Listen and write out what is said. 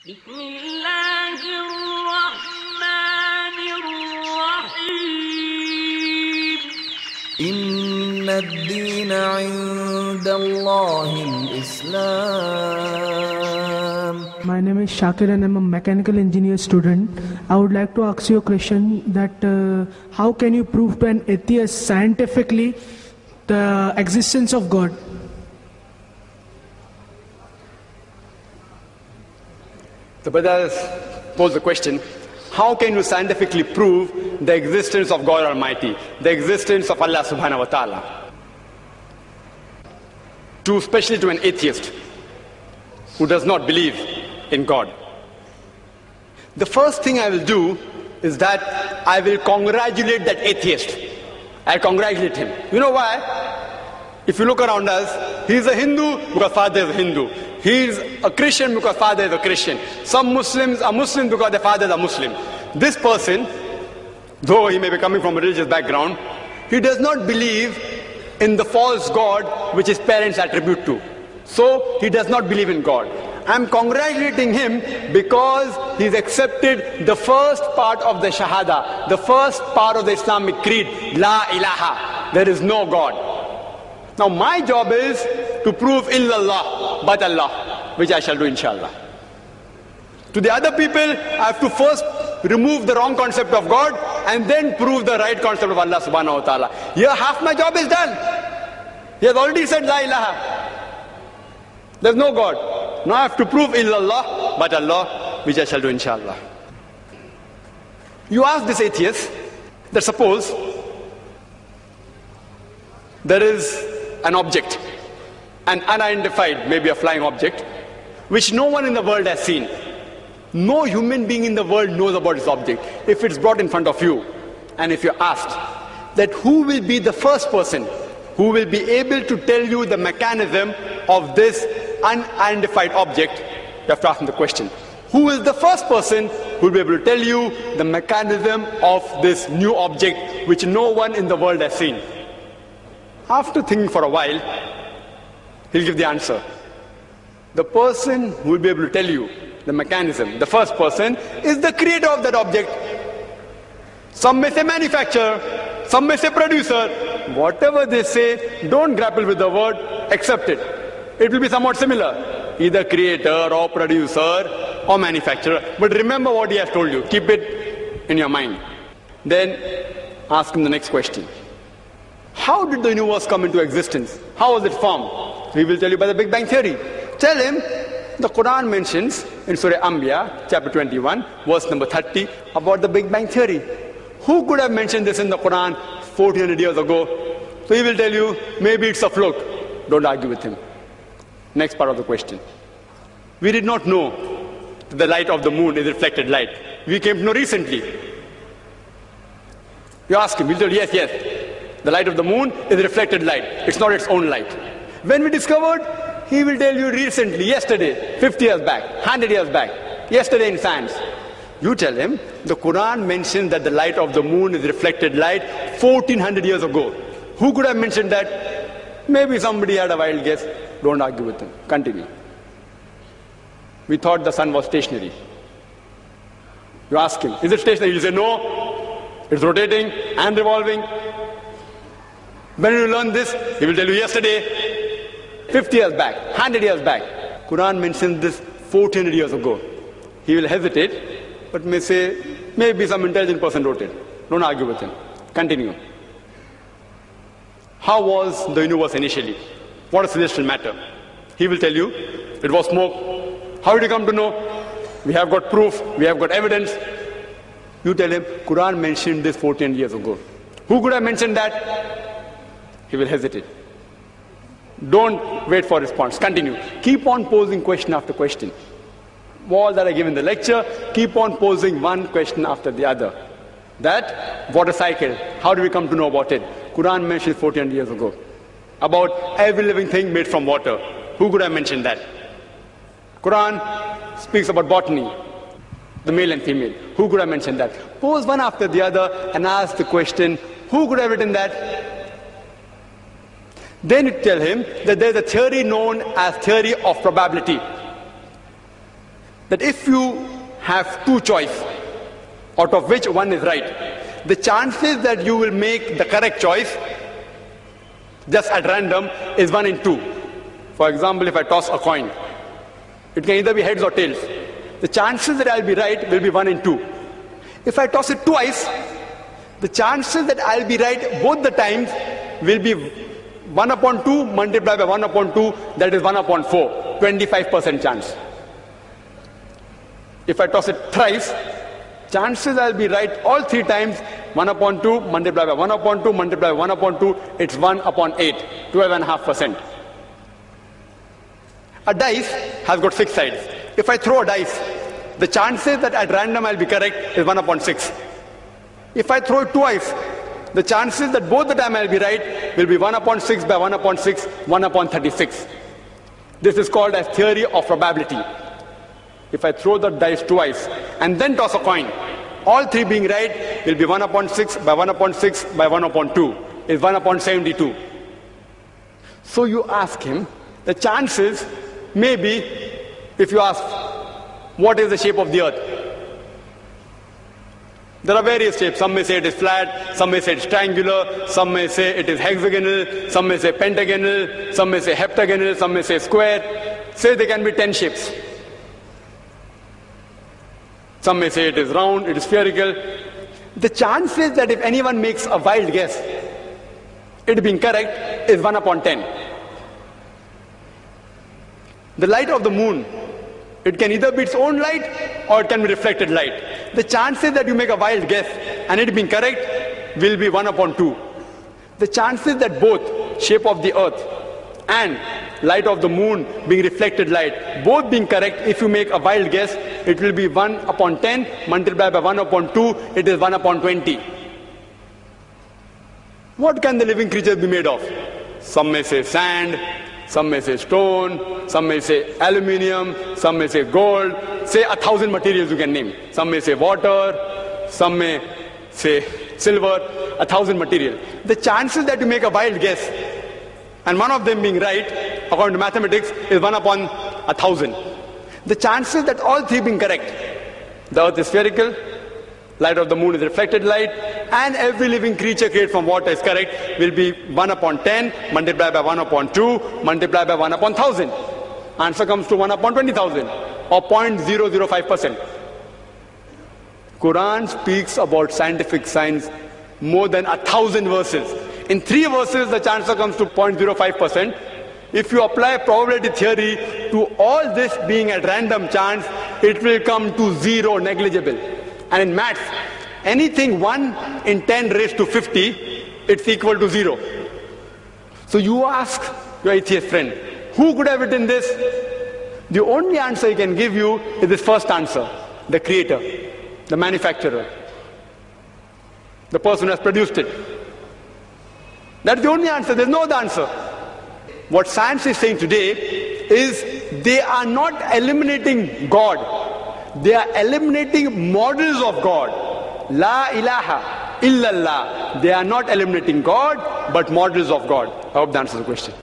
بسم الله الرحمن الرحيم إن الدين عند الله الإسلام. My name is Shakir and I'm a mechanical engineer student. I would like to ask you a question that how can you prove to an atheist scientifically the existence of God? The brother posed the question, how can you scientifically prove the existence of God Almighty, the existence of Allah subhanahu wa ta'ala? Especially to an atheist who does not believe in God. The first thing I will do is that I will congratulate that atheist. I'll congratulate him. You know why? If you look around us, he's a Hindu because father is a Hindu. He's a Christian because father is a Christian. Some Muslims are Muslim because their fathers are Muslim. This person, though he may be coming from a religious background, he does not believe in the false God which his parents attribute to. So he does not believe in God. I'm congratulating him because he's accepted the first part of the Shahada, the first part of the Islamic creed, La ilaha, there is no God. Now my job is to prove illallah, but Allah, which I shall do inshallah. To the other people, I have to first remove the wrong concept of God and then prove the right concept of Allah subhanahu wa ta'ala. Here half my job is done. He has already said La ilaha. There's no God. Now I have to prove illallah, but Allah, which I shall do inshallah. You ask this atheist that suppose there is an object, an unidentified, maybe a flying object, which no one in the world has seen. No human being in the world knows about this object. If it's brought in front of you, and if you're asked that who will be the first person who will be able to tell you the mechanism of this unidentified object, you have to ask him the question. Who is the first person who will be able to tell you the mechanism of this new object which no one in the world has seen? After thinking for a while, he'll give the answer. The person who will be able to tell you the mechanism, the first person, is the creator of that object. Some may say manufacturer, some may say producer. Whatever they say, don't grapple with the word, accept it. It will be somewhat similar, either creator or producer or manufacturer. But remember what he has told you. Keep it in your mind. Then ask him the next question. How did the universe come into existence? How was it formed? He will tell you by the Big Bang Theory. Tell him the Quran mentions in Surah Anbiya, chapter 21, verse number 30, about the Big Bang Theory. Who could have mentioned this in the Quran 1400 years ago? So he will tell you, maybe it's a fluke. Don't argue with him. Next part of the question. We did not know that the light of the moon is reflected light. We came to know recently. You ask him, he'll tell you, yes. The light of the moon is reflected light. It's not its own light. When we discovered, he will tell you recently, yesterday, 50 years back, 100 years back, yesterday in science. You tell him, the Quran mentions that the light of the moon is reflected light 1400 years ago. Who could have mentioned that? Maybe somebody had a wild guess. Don't argue with him. Continue. We thought the sun was stationary. You ask him, is it stationary? He'll say, no, it's rotating and revolving. When you learn this, he will tell you yesterday, 50 years back, 100 years back. Quran mentions this 1400 years ago. He will hesitate, but may say, maybe some intelligent person wrote it. Don't argue with him. Continue. How was the universe initially? What is celestial matter? He will tell you, it was smoke. How did you come to know? We have got proof, we have got evidence. You tell him, Quran mentioned this 14 years ago. Who could have mentioned that? He will hesitate. Don't wait for response. Continue. Keep on posing question after question. All that I give in the lecture, keep on posing one question after the other. That water cycle, how do we come to know about it? Quran mentioned 14 years ago. About every living thing made from water. Who could have mentioned that? Quran speaks about botany, the male and female. Who could have mentioned that? Pose one after the other and ask the question, who could have written that? Then you tell him that there is a theory known as theory of probability. that if you have two choices, out of which one is right, the chances that you will make the correct choice just at random is 1 in 2. For example, if I toss a coin, it can either be heads or tails. The chances that I'll be right will be 1 in 2. If I toss it twice, the chances that I'll be right both the times will be 1 upon 2 multiplied by 1 upon 2, that is 1 upon 4, 25% chance. If I toss it thrice, chances I'll be right all 3 times, 1 upon 2 multiplied by 1 upon 2 multiplied by 1 upon 2, it's 1 upon 8, 12.5%. A dice has got 6 sides. If I throw a dice, the chances that at random I'll be correct is 1 upon 6. If I throw it twice, the chances that both the time I'll be right will be 1 upon 6 by 1 upon 6, 1 upon 36. This is called as theory of probability. If I throw the dice twice and then toss a coin, all 3 being right will be 1 upon 6 by 1 upon 6 by 1 upon 2 is 1 upon 72. So you ask him, the chances maybe, if you ask, what is the shape of the earth? There are various shapes. Some may say it is flat, some may say it is triangular, some may say it is hexagonal, some may say pentagonal, some may say heptagonal, some may say square. Say there can be 10 shapes. Some may say it is round, it is spherical. The chances that if anyone makes a wild guess, it being correct, is 1 upon 10. The light of the moon, it can either be its own light or it can be reflected light. The chances that you make a wild guess and it being correct will be 1 upon 2. The chances that both shape of the earth and light of the moon being reflected light, both being correct, if you make a wild guess, it will be 1 upon 10 multiplied by 1 upon 2, it is 1 upon 20. What can the living creatures be made of? Some may say sand, some may say stone, some may say aluminium, some may say gold, say 1,000 materials you can name. Some may say water, some may say silver, 1,000 materials. The chances that you make a wild guess and one of them being right, according to mathematics, is 1 upon 1,000. The chances that all 3 being correct, the earth is spherical, light of the moon is reflected light, and every living creature created from water is correct, will be 1 upon 10 multiplied by 1 upon 2 multiplied by 1 upon 1,000. Answer comes to 1 upon 20,000 or 0.005%. Quran speaks about scientific science more than 1,000 verses. In 3 verses, the answer comes to 0.05%. If you apply probability theory to all this being at random chance, it will come to 0, negligible. And in maths, anything 1 in 10 raised to 50, it's equal to 0. So you ask your atheist friend, who could have written this? The only answer he can give you is this first answer, the creator, the manufacturer, the person who has produced it. That's the only answer, there's no other answer. What science is saying today is they are not eliminating God. They are eliminating models of God. La ilaha illallah. They are not eliminating God, but models of God. I hope that answers the question.